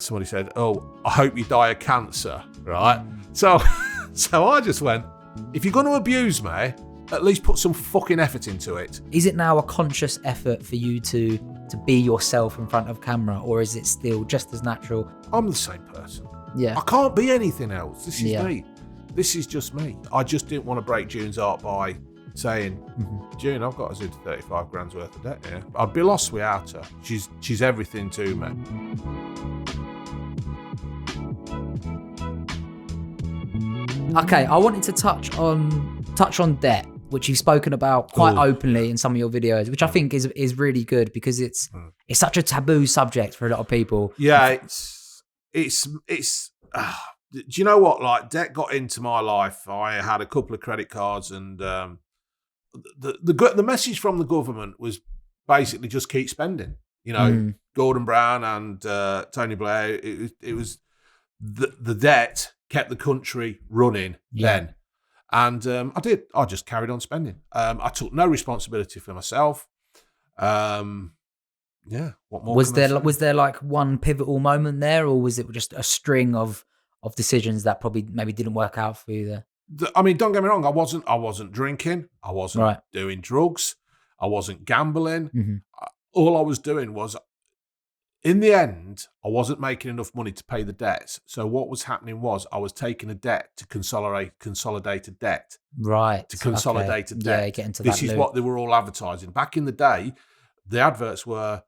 somebody said, "Oh, I hope you die of cancer," right? So I just went, if you're going to abuse me, at least put some fucking effort into it. Is it now a conscious effort for you to be yourself in front of camera, or is it still just as natural? I'm the same person. Yeah. I can't be anything else. This is me. This is just me. I just didn't want to break June's heart by saying, June, I've got us into 35 grand's worth of debt here. I'd be lost without her. She's everything to me. Okay, I wanted to touch on debt, which you've spoken about quite openly in some of your videos, which I think is really good because it's such a taboo subject for a lot of people. Yeah, it's do you know what? Like, debt got into my life. I had a couple of credit cards, and the message from the government was basically just keep spending. You know, Gordon Brown and Tony Blair. It was the debt kept the country running then, and I did. I just carried on spending. I took no responsibility for myself. What more? Was there like one pivotal moment there, or was it just a string of decisions that probably maybe didn't work out for you there? I mean, don't get me wrong. I wasn't drinking. I wasn't doing drugs. I wasn't gambling. All I was doing was, in the end, I wasn't making enough money to pay the debts. So what was happening was I was taking a debt to consolidate a debt. Right. To consolidate a debt. Yeah, get into this that is loop. what they were all advertising. Back in the day, the adverts were,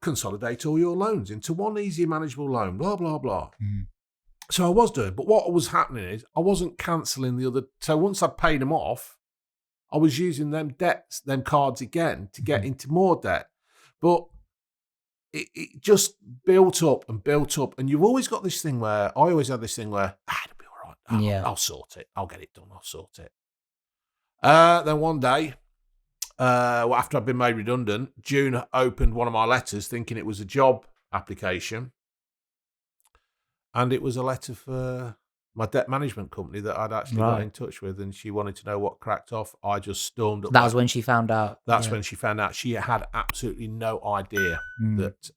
consolidate all your loans into one easy manageable loan, blah, blah, blah. So I was doing, but what was happening is I wasn't cancelling the other. So once I'd paid them off, I was using them cards again to get into more debt. But it just built up. And you've always got this thing where, I always had this thing where, it'll be all right. I'll sort it. I'll get it done. I'll sort it. Then one day, after I'd been made redundant, June opened one of my letters thinking it was a job application. And it was a letter for my debt management company that I'd actually got in touch with, and she wanted to know what cracked off. I just stormed up. That was when she found out. That's when she found out. She had absolutely no idea that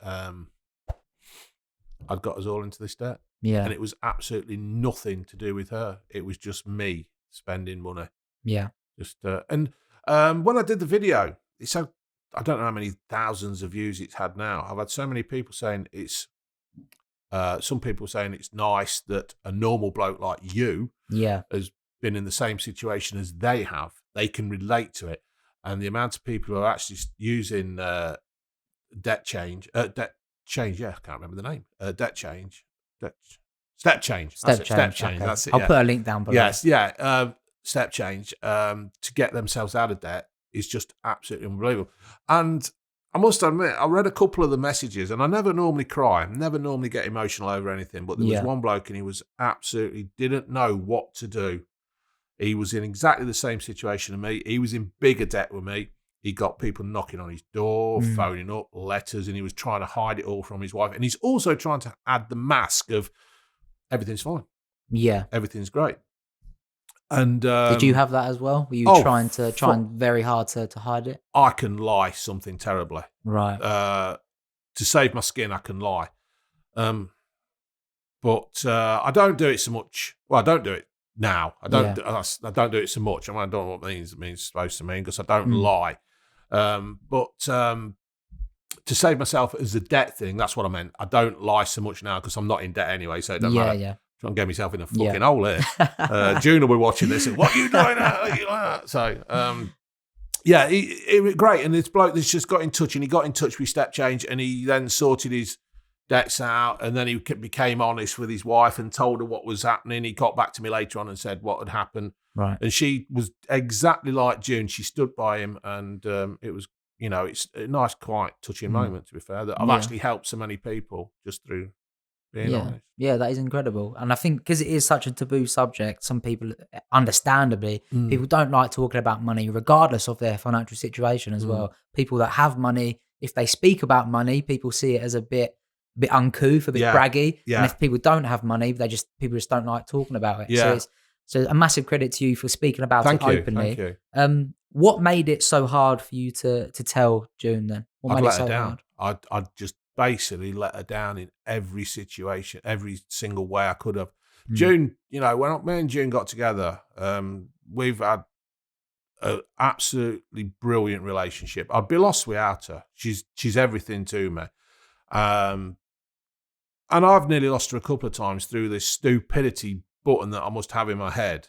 I'd got us all into this debt. Yeah. And it was absolutely nothing to do with her. It was just me spending money. Yeah. Just when I did the video, it's so, I don't know how many thousands of views it's had now. I've had so many people saying it's. Some people saying it's nice that a normal bloke like you has been in the same situation as they have. They can relate to it. And the amount of people who are actually using StepChange, I can't remember the name. StepChange. StepChange. Okay. That's it. I'll put a link down below. Yes, StepChange to get themselves out of debt is just absolutely unbelievable. And I must admit, I read a couple of the messages, and I never normally cry, never normally get emotional over anything, but there was one bloke, and he was absolutely didn't know what to do. He was in exactly the same situation as me. He was in bigger debt with me. He got people knocking on his door, phoning up, letters, and he was trying to hide it all from his wife. And he's also trying to add the mask of everything's fine. Yeah. Everything's great. And did you have that as well? Were you trying very hard to hide it? I can lie something terribly. Right. To save my skin, I can lie. But I don't do it so much. Well, I don't do it now. I don't do it so much. I mean, I don't know what it means supposed to mean because I don't lie. But to save myself as a debt thing, that's what I meant. I don't lie so much now because I'm not in debt anyway, so it doesn't matter. Yeah. Trying to get myself in a fucking hole here. June will be watching this and, what are you doing? So, it was great. And this bloke that's just got in touch, and he got in touch with StepChange, and he then sorted his debts out, and then he became honest with his wife and told her what was happening. He got back to me later on and said what had happened. Right. And she was exactly like June. She stood by him, and it was, it's a nice, quiet, touching moment, to be fair, that I've actually helped so many people just through being honest. Yeah, that is incredible. And I think because it is such a taboo subject, some people, understandably, people don't like talking about money regardless of their financial situation as well. People that have money, if they speak about money, people see it as a bit uncouth, a bit braggy. Yeah. And if people don't have money, people just don't like talking about it. Yeah. So a massive credit to you for speaking about it openly. Thank you. What made it so hard for you to tell June then? What made it so hard? I'd just basically let her down in every situation, every single way I could have. Mm. June, when me and June got together, we've had an absolutely brilliant relationship. I'd be lost without her. She's everything to me. And I've nearly lost her a couple of times through this stupidity button that I must have in my head.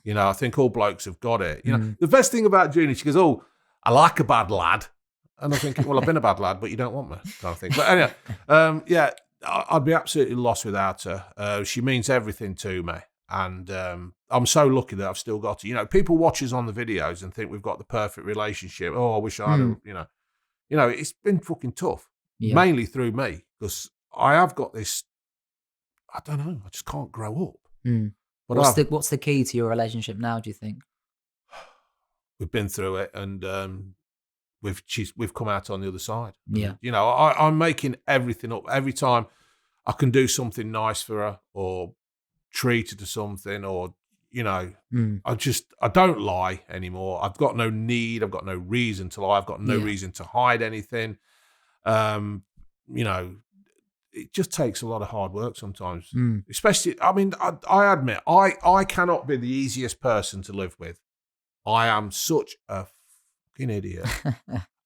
I think all blokes have got it. The best thing about June is she goes, "Oh, I like a bad lad." And I'm thinking, well, I've been a bad lad, but you don't want me, kind of thing. But anyway, I'd be absolutely lost without her. She means everything to me. And I'm so lucky that I've still got her. People watch us on the videos and think we've got the perfect relationship. Oh, I wish I had it's been fucking tough, mainly through me, because I have got this, I don't know, I just can't grow up. Mm. But what's the key to your relationship now, do you think? We've been through it, and we've come out on the other side. Yeah. And, I'm making everything up. Every time I can do something nice for her or treat her to something, or, I don't lie anymore. I've got no need. I've got no reason to lie. I've got no reason to hide anything. It just takes a lot of hard work sometimes. Especially, I admit, I cannot be the easiest person to live with. I am such a fucking idiot.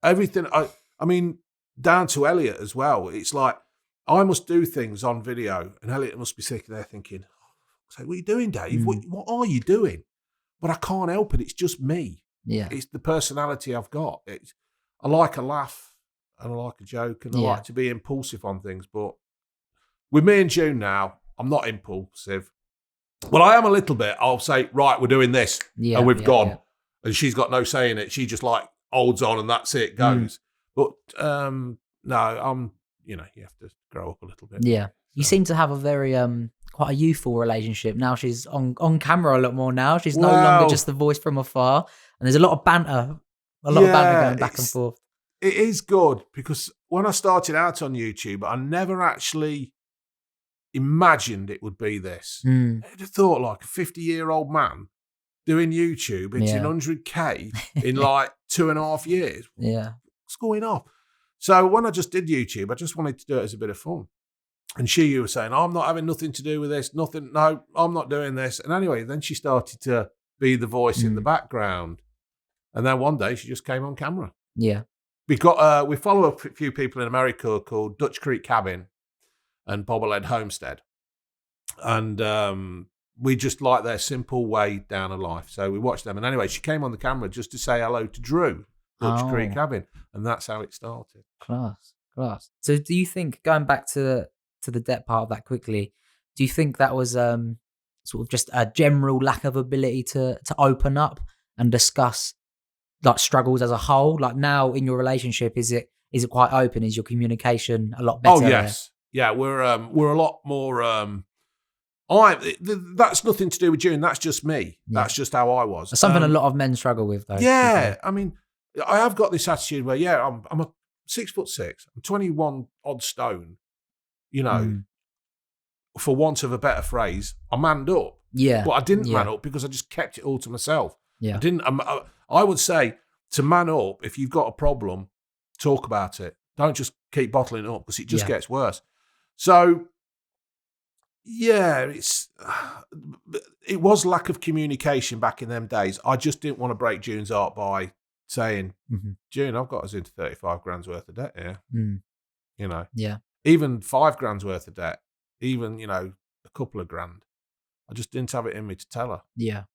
Everything, down to Elliot as well. It's like, I must do things on video, and Elliot must be sitting there thinking, "What are you doing, Dave? What are you doing?" But I can't help it. It's just me. Yeah. It's the personality I've got. I like a laugh, and I like a joke, and I like to be impulsive on things. But with me and June now, I'm not impulsive. Well, I am a little bit. I'll say, right, we're doing this, and we've gone. Yeah. And she's got no say in it. She just holds on, and that's it, goes. But no, you have to grow up a little bit. Yeah. You seem to have a very quite a youthful relationship. Now she's on camera a lot more now. She's no longer just the voice from afar. And there's a lot of banter. Going back and forth. It is good, because when I started out on YouTube, I never actually imagined it would be this. I'd have thought a 50-year-old man doing YouTube, hitting 100K in 2.5 years. Yeah. What's going on? So when I just did YouTube, I just wanted to do it as a bit of fun. And you were saying, I'm not having nothing to do with this, nothing, no, I'm not doing this. And anyway, then she started to be the voice in the background. And then one day she just came on camera. Yeah. We follow a few people in America called Dutch Creek Cabin and Bobblehead Homestead. And we just like their simple way down a life. So we watched them. And anyway, she came on the camera just to say hello to Drew, Dutch Creek Cabin. And that's how it started. Class. So do you think, going back to the debt part of that quickly, do you think that was sort of just a general lack of ability to open up and discuss struggles as a whole? Now in your relationship, is it quite open? Is your communication a lot better? Oh yes. Yeah, we're a lot more that's nothing to do with June, that's just me. Yeah. That's just how I was. It's something a lot of men struggle with though. Yeah. I have got this attitude where I'm a 6'6", I'm 21 odd stone. For want of a better phrase, I manned up. Yeah. But I didn't man up because I just kept it all to myself. Yeah. I would say to man up, if you've got a problem, talk about it. Don't just keep bottling it up, because it just gets worse. So, it was lack of communication back in them days. I just didn't want to break June's heart by saying, June, I've got us into 35 grand's worth of debt here. Yeah. Even 5 grand's worth of debt, even, a couple of grand. I just didn't have it in me to tell her. Yeah.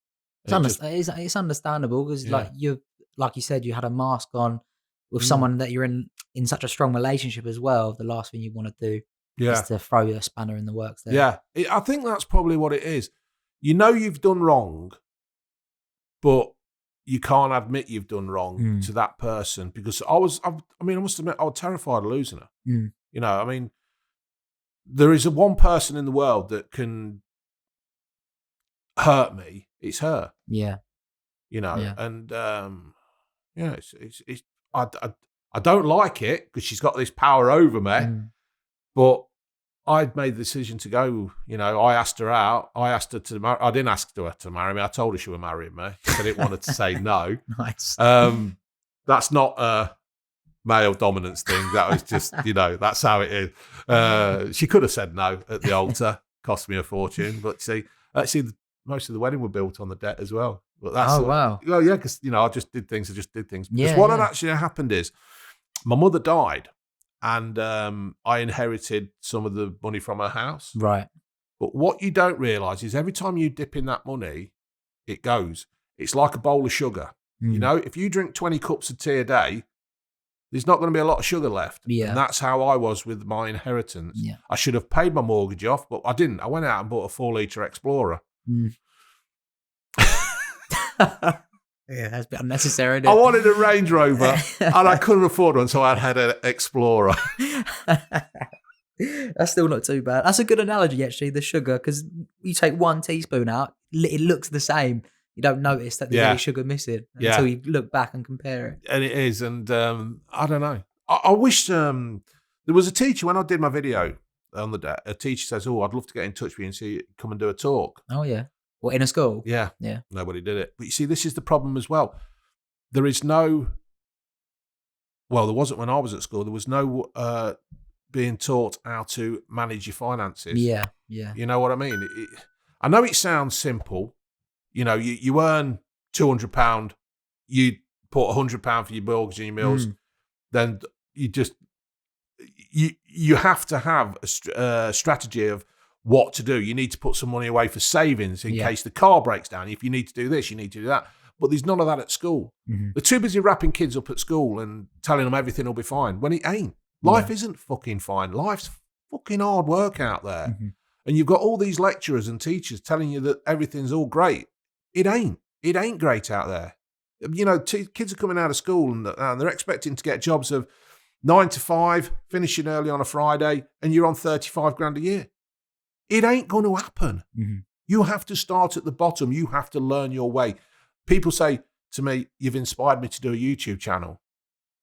It's understandable, because like you said, you had a mask on with someone that you're in such a strong relationship as well. The last thing you want to do is to throw a spanner in the works there. Yeah. I think that's probably what it is. You've done wrong, but you can't admit you've done wrong to that person, because I must admit, I was terrified of losing her. There is one person in the world that can hurt me. It's her. Yeah. And I don't like it, because she's got this power over me, but I'd made the decision to go. I asked her out. I asked her to marry. I didn't ask her to marry me. I told her she would marry me. I didn't want her to say no. Nice. That's not male dominance thing. That was just, that's how it is. She could have said no at the altar, cost me a fortune. But see, actually, most of the wedding were built on the debt as well. But that's wow. Well, yeah, because I just did things. Because Yeah, what had actually happened is my mother died, and I inherited some of the money from her house. Right. But what you don't realise is every time you dip in that money, it goes. It's like a bowl of sugar. If you drink 20 cups of tea a day, there's not going to be a lot of sugar left. Yeah. And that's how I was with my inheritance. Yeah. I should have paid my mortgage off, but I didn't. I went out and bought a 4-litre Explorer. Yeah, that's a bit unnecessary, isn't it? I wanted a Range Rover, and I couldn't afford one, so I had an Explorer. That's still not too bad. That's a good analogy, actually, the sugar, because you take 1 teaspoon out, it looks the same. You don't notice that there's any sugar missing until you look back and compare it. And it is, and I don't know. I wish there was a teacher, when I did my video on the day, a teacher says, "Oh, I'd love to get in touch with you and see you come and do a talk." Oh, yeah. What, in a school? Yeah. Yeah. Nobody did it. But you see, this is the problem as well. There is no, well, there wasn't when I was at school, there was no being taught how to manage your finances. Yeah, yeah. You know what I mean? I know it sounds simple. You earn £200, you put £100 for your mortgage and your meals, then you have to have a strategy of what to do. You need to put some money away for savings in case the car breaks down. If you need to do this, you need to do that. But there's none of that at school. They're too busy wrapping kids up at school and telling them everything will be fine when it ain't. Life isn't fucking fine. Life's fucking hard work out there. And you've got all these lecturers and teachers telling you that everything's all great. It ain't. It ain't great out there. Kids are coming out of school and they're expecting to get jobs of 9 to 5, finishing early on a Friday, and you're on 35 grand a year. It ain't going to happen. You have to start at the bottom. You have to learn your way. People say to me, "You've inspired me to do a YouTube channel."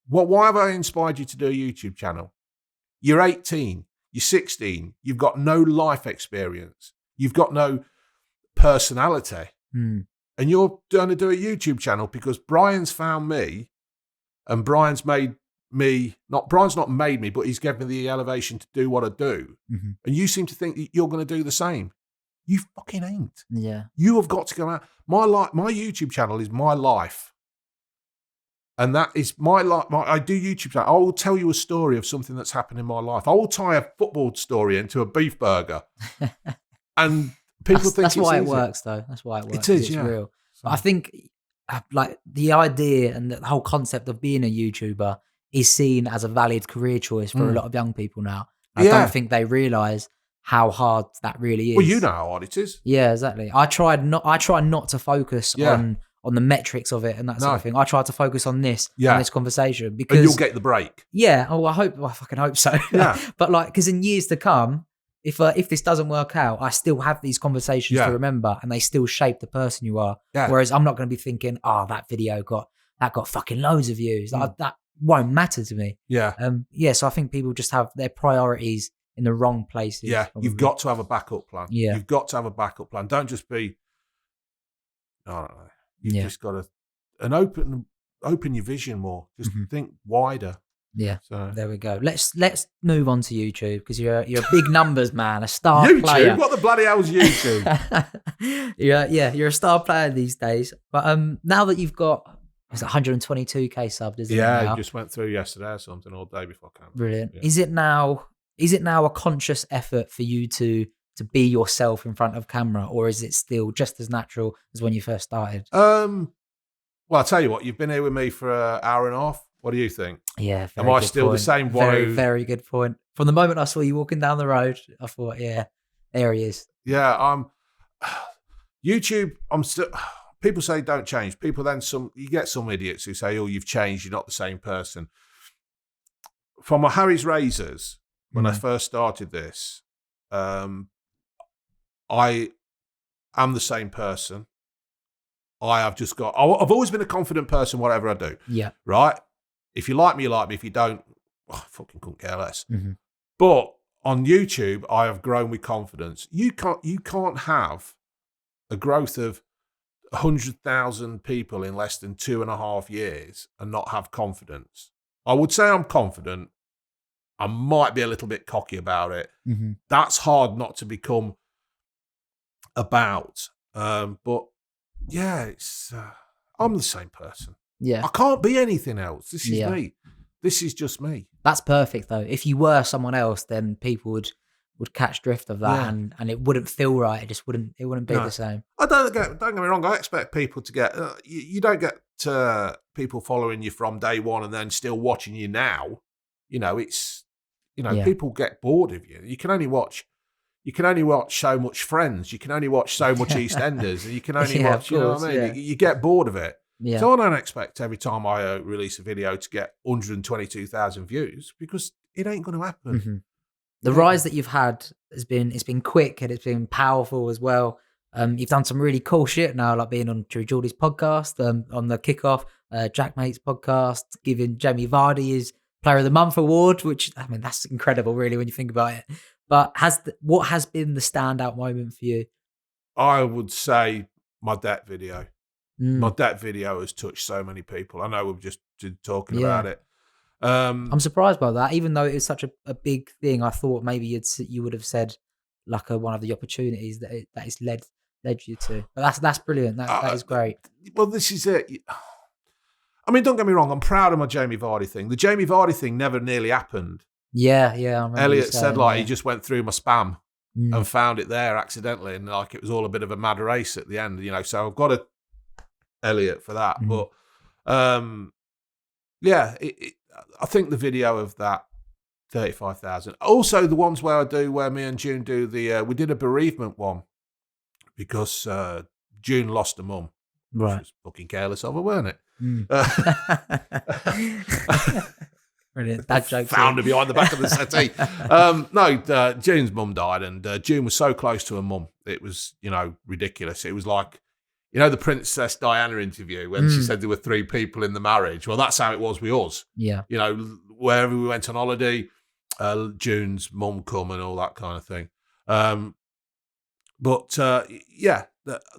Well, why have I inspired you to do a YouTube channel? You're 18, you're 16, you've got no life experience, you've got no personality, and you're going to do a YouTube channel because Brian's found me, and Brian's not made me, but he's given me the elevation to do what I do. And you seem to think that you're going to do the same. You fucking ain't. Yeah. You have got to go out. My YouTube channel is my life. And that is my life. I do YouTube channel. I will tell you a story of something that's happened in my life. I will tie a football story into a beef burger. And people think that's why it works, though. That's why it works. It is, it's real. But I think like the idea and the whole concept of being a YouTuber is seen as a valid career choice for a lot of young people now. I don't think they realise how hard that really is. Well, you know how hard it is. Yeah, exactly. I try not to focus on the metrics of it and that sort of thing. I try to focus on this conversation because and you'll get the break. Yeah. Oh, I fucking hope so. Yeah. But because in years to come, if this doesn't work out, I still have these conversations to remember, and they still shape the person you are. Yeah. Whereas I'm not going to be thinking, "Oh, that video got fucking loads of views." That won't matter to me. Yeah. So I think people just have their priorities in the wrong places. Yeah. Probably. You've got to have a backup plan. Yeah. You've got to have a backup plan. Don't just be, I don't know. You've just got to open your vision more. Just think wider. Yeah. So there we go. Let's move on to YouTube because you're a big numbers man, a star YouTube? player. What the bloody hell's YouTube? You're a star player these days. But now that you've got 122k subbed, isn't it? Yeah, you just went through yesterday or something, all day before camera. Brilliant. Yeah. Is it now a conscious effort for you to be yourself in front of camera, or is it still just as natural as when you first started? Well, I'll tell you what, you've been here with me for an hour and a half. What do you think? Yeah. Am I still the same one? Very, very good point. From the moment I saw you walking down the road, I thought, yeah, there he is. Yeah, YouTube, I'm still, people say don't change. People then, you get some idiots who say, "Oh, you've changed, you're not the same person." From my Harry's Razors, when I first started this, I am the same person. I've always been a confident person, whatever I do. Yeah. Right? If you like me, you like me. If you don't, I fucking couldn't care less. But on YouTube, I have grown with confidence. You can't have a growth of 100,000 people in less than 2.5 years and not have confidence. I would say I'm confident. I might be a little bit cocky about it. Mm-hmm. That's hard not to become about. But yeah, it's I'm the same person. Yeah. I can't be anything else. This is Yeah. me. This is just me. That's perfect though. If you were someone else, then people would catch drift of that, Yeah. and it wouldn't feel right. It just wouldn't be No. the same. Don't get me wrong. I expect people to get. You don't get people following you from day one and then still watching you now. It's Yeah. people get bored of you. You can only watch so much Friends. You can only watch so much EastEnders, and you can only Yeah, watch. of course, You know what I mean? yeah. You get bored of it. Yeah. So I don't expect every time I release a video to get 122,000 views because it ain't going to happen. Mm-hmm. The rise that you've had it's been quick and it's been powerful as well. You've done some really cool shit now, like being on Drew Geordie's podcast, on the Kickoff, Jack Mate's podcast, giving Jamie Vardy his Player of the Month award, which I mean that's incredible, really, when you think about it. But what has been the standout moment for you? I would say my debt video. Mm. My debt video has touched so many people. I know we've just been talking about it. I'm surprised by that, even though it is such a big thing. I thought maybe you would have said like one of the opportunities that it's led you to. But that's brilliant. That is great. Well, this is it. I mean, don't get me wrong. I'm proud of my Jamie Vardy thing. The Jamie Vardy thing never nearly happened. Yeah. I remember Elliot said saying, he just went through my spam and found it there accidentally, and like it was all a bit of a mad race at the end. So I've got to Elliot for that. But I think the video of that 35,000. Also, the ones where me and June do we did a bereavement one because June lost a mum. right? She was fucking careless of her, weren't it? Brilliant. That joke. Found her behind the back of the settee. June's mum died, and June was so close to her mum. It was, ridiculous. It was like, the Princess Diana interview when she said there were 3 people in the marriage. Well, that's how it was with us. Yeah. Wherever we went on holiday, June's mum come and all that kind of thing.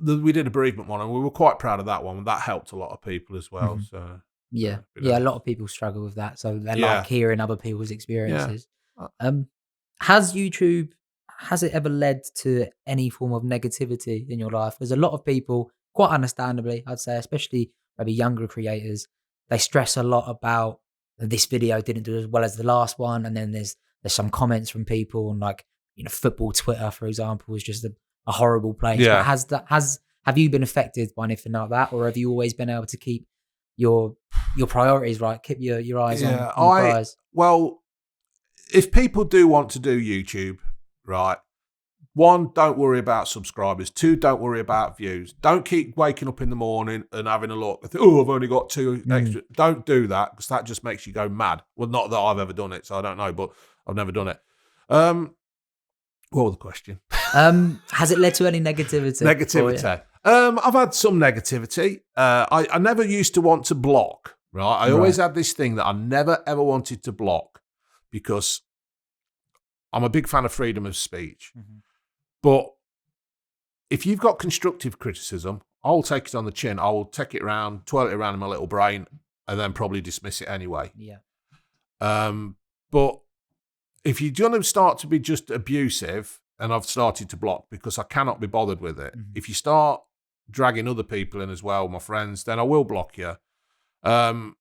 We did a bereavement one, and we were quite proud of that one. That helped a lot of people as well. Mm-hmm. So yeah, a lot of people struggle with that, so they like hearing other people's experiences. Has it ever led to any form of negativity in your life? There's a lot of people, quite understandably, I'd say, especially maybe younger creators, they stress a lot about this video didn't do as well as the last one, and then there's some comments from people on like football Twitter, for example, is just a horrible place. Yeah. But have you been affected by anything like that, or have you always been able to keep your priorities right, keep your eyes on the prize? Well, if people do want to do YouTube, right, 1, don't worry about subscribers. 2, don't worry about views. Don't keep waking up in the morning and having a look. I've only got 2 extra. Don't do that, because that just makes you go mad. Well, not that I've ever done it, so I don't know, but I've never done it. What was the question? Has it led to any negativity? Negativity. I've had some negativity. I never used to want to block, right? I always had this thing that I never, ever wanted to block because I'm a big fan of freedom of speech. Mm-hmm. But if you've got constructive criticism, I'll take it on the chin. I will take it around, twirl it around in my little brain, and then probably dismiss it anyway. Yeah. But if you're going to start to be just abusive, and I've started to block because I cannot be bothered with it. Mm-hmm. If you start dragging other people in as well, my friends, then I will block you. I've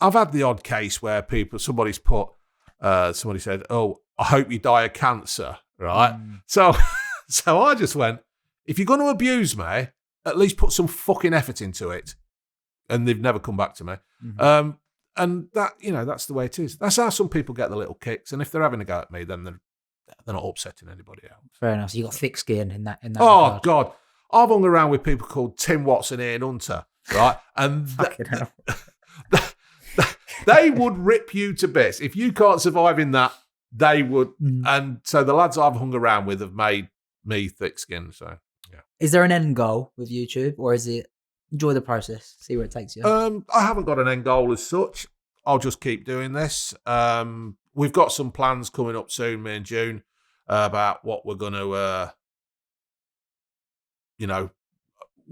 had the odd case where somebody said, "Oh, I hope you die of cancer," right? So I just went, if you're going to abuse me, at least put some fucking effort into it. And they've never come back to me. Mm-hmm. And that, that's the way it is. That's how some people get the little kicks. And if they're having a go at me, then they're not upsetting anybody else. Fair enough. So you got thick skin in that. Oh, regard. God. I've hung around with people called Tim Watson, Ian Hunter, right? And they would rip you to bits. If you can't survive in that, they would. And so the lads I've hung around with have made me thick skinned. So, yeah. Is there an end goal with YouTube, or is it enjoy the process, see where it takes you? I haven't got an end goal as such. I'll just keep doing this. We've got some plans coming up soon, me and June, about what we're going to,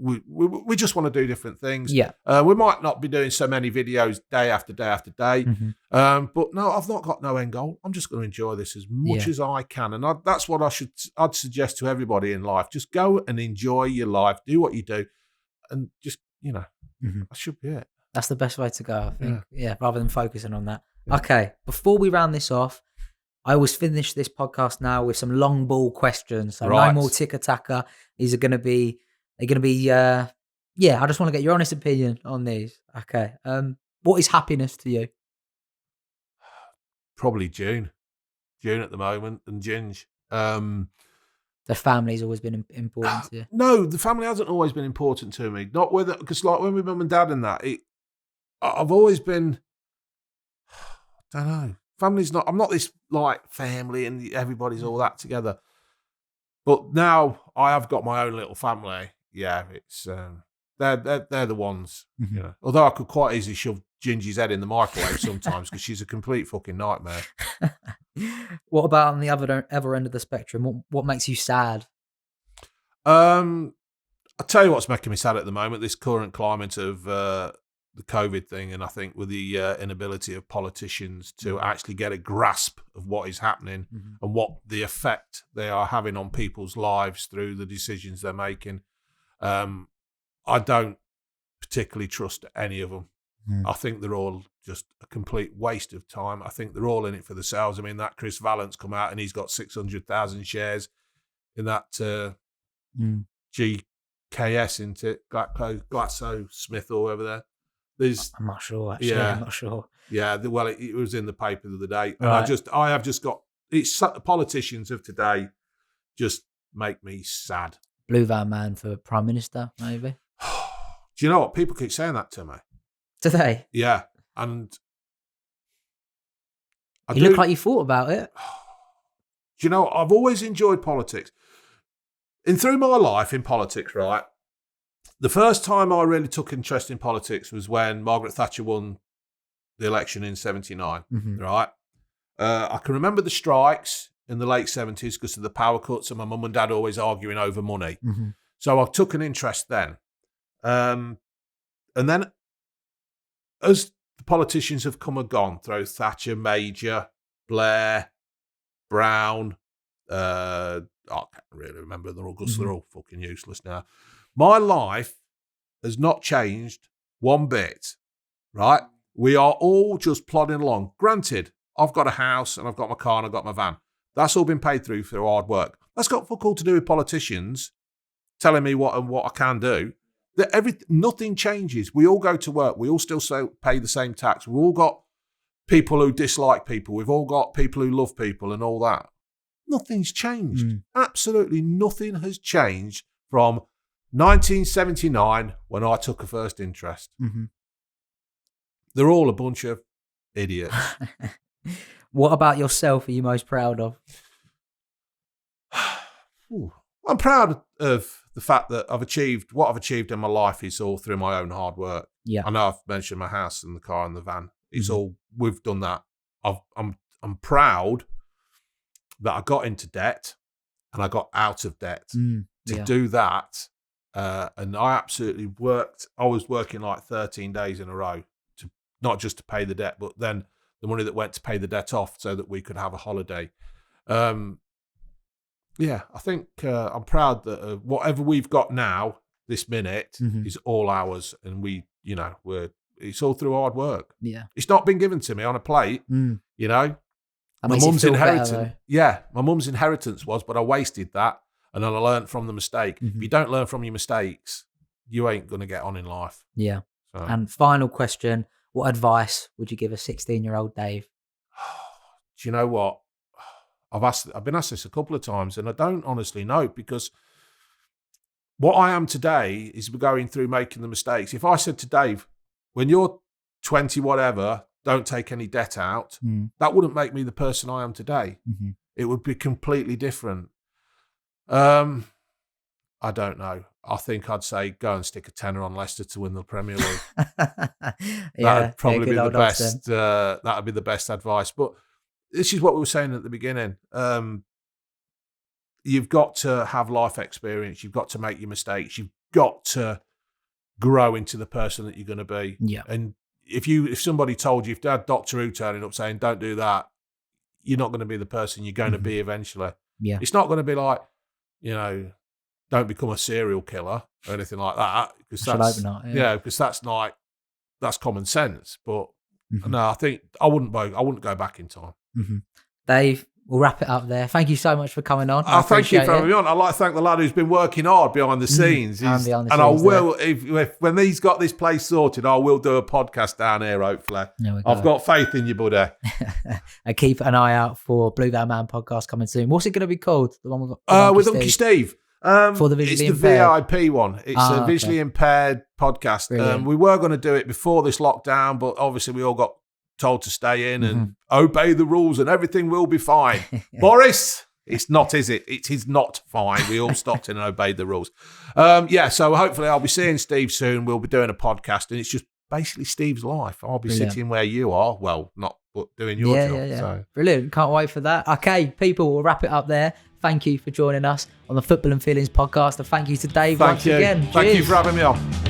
we just want to do different things. Yeah. We might not be doing so many videos day after day after day. But no, I've not got no end goal. I'm just going to enjoy this as much as I can. And that's what I'd suggest to everybody in life. Just go and enjoy your life. Do what you do. And just, that should be it. That's the best way to go, I think. Yeah, rather than focusing on that. Yeah. Okay, before we round this off, I always finish this podcast now with some long ball questions. So no more ticker-tacker. These are going to be, I just want to get your honest opinion on these. Okay. What is happiness to you? Probably June at the moment, and Ginge. The family's always been important to you? No, the family hasn't always been important to me. Not whether, because like when we mum and dad and that, I've always been, I don't know. Family's not, I'm not this like family and everybody's all that together. But now I have got my own little family. Yeah, it's, they're the ones, Although I could quite easily shove Gingy's head in the microwave sometimes because she's a complete fucking nightmare. What about on the other end of the spectrum? What makes you sad? I'll tell you what's making me sad at the moment, this current climate of the COVID thing, and I think with the inability of politicians to actually get a grasp of what is happening and what the effect they are having on people's lives through the decisions they're making. I don't particularly trust any of them. I think they're all just a complete waste of time. I think they're all in it for themselves. I mean, that Chris Vallant's come out and he's got 600,000 shares in that GKS, isn't it? GlaxoSmith or whatever there. I'm not sure, actually. Yeah. I'm not sure. Yeah, well, it was in the paper the other day. And I have just got, the politicians of today just make me sad. Blue van man for Prime Minister, maybe? Do you know what? People keep saying that to me. Do they? Yeah. And you look like you thought about it. Do you know, I've always enjoyed politics. Through my life in politics, right? The first time I really took interest in politics was when Margaret Thatcher won the election in 79, right? I can remember the strikes in the late 70s because of the power cuts and my mum and dad always arguing over money. So I took an interest then. And then as the politicians have come and gone through Thatcher, Major, Blair, Brown, I can't really remember. They're all fucking useless now. My life has not changed one bit, right? We are all just plodding along. Granted, I've got a house and I've got my car and I've got my van. That's all been paid through hard work. That's got fuck all to do with politicians telling me what I can do. Nothing changes. We all go to work. We all still pay the same tax. We've all got people who dislike people. We've all got people who love people and all that. Nothing's changed. Absolutely nothing has changed from 1979 when I took a first interest. They're all a bunch of idiots. What about yourself are you most proud of? I'm proud of the fact that what I've achieved in my life is all through my own hard work. Yeah. I know I've mentioned my house and the car and the van. It's all, we've done that. I'm proud that I got into debt and I got out of debt to do that. And I absolutely I was working like 13 days in a row not just to pay the debt, but then the money that went to pay the debt off so that we could have a holiday. Yeah, I think I'm proud that whatever we've got now, this minute, is all ours. And it's all through hard work. Yeah. It's not been given to me on a plate, My mum's inheritance. Yeah, my mum's inheritance was, but I wasted that. And then I learned from the mistake. If you don't learn from your mistakes, you ain't going to get on in life. Yeah. So. And final question, what advice would you give a 16-year-old Dave? Do you know what? I've been asked this a couple of times and I don't honestly know, because what I am today is going through making the mistakes. If I said to Dave, when you're 20 whatever, don't take any debt out, that wouldn't make me the person I am today. It would be completely different. I don't know. I think I'd say go and stick a tenner on Leicester to win the Premier League. That'd probably be the best. That'd be the best advice. But this is what we were saying at the beginning. You've got to have life experience. You've got to make your mistakes. You've got to grow into the person that you're going to be. Yeah. And if somebody told you, if they had Doctor Who turning up saying, don't do that, you're not going to be the person you're going to be eventually. Yeah. It's not going to be like, don't become a serial killer or anything like that. Because that's common sense. But no, I think I wouldn't go back in time. Dave, we'll wrap it up there. Thank you so much for coming on. Thank you for having me on. I'd like to thank the lad who's been working hard behind the scenes. I will, when he's got this place sorted, I will do a podcast down here, hopefully. I've got faith in you, buddy. And keep an eye out for Blue Van Man podcast coming soon. What's it going to be called? The one we've got with Unky Steve. For the visually impaired. The VIP one. It's a visually impaired podcast. We were going to do it before this lockdown, but obviously we all got told to stay in and obey the rules and everything will be fine. Boris, it's not, is it? It is not fine. We all stopped in and obeyed the rules. So hopefully I'll be seeing Steve soon. We'll be doing a podcast and it's just basically Steve's life. I'll be sitting where you are. Well, not doing your job. Yeah. So. Brilliant. Can't wait for that. Okay, people, we'll wrap it up there. Thank you for joining us on the Football and Feelings podcast. And thank you to Dave once again. Thank you for having me on.